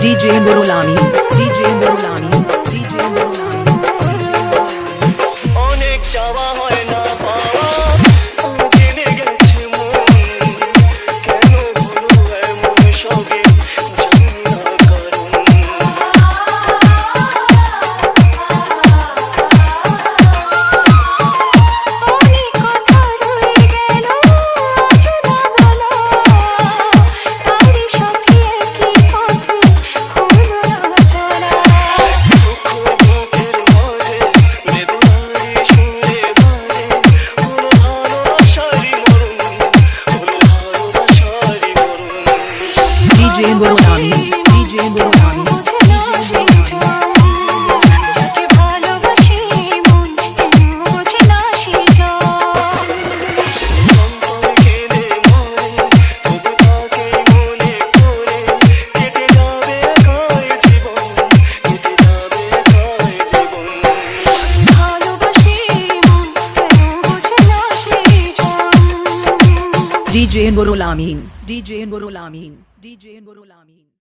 DJ Nurul Amin, DJ Nurul Amin, DJ Nurul Amin. অনেক চাওয়া হয় না পাওয়া জেনে গেছে মন কেন হলো এমন সবে জানি না কারণ অনেক কথা রয়ে গেল অচেনা গলা তারই সাথে একই পথে হলো না চলা দুঃখ বুকের মাঝে বেদনারি সুরে বাজে হলো ভালোবাসারই মরণ DJ Nurul Amin, DJ Nurul Amin. যাকে ভালোবাসি মন বোঝে না সে জন অন্তর কেঁদে মরে তবু তাকে মনে করে কেটে যাবে একাই জীবন কেটে যাবে একাই জীবন ভালোবাসি মন বোঝে না সে জন DJ Nurul Amin, DJ Nurul Amin, DJ Nurul Amin.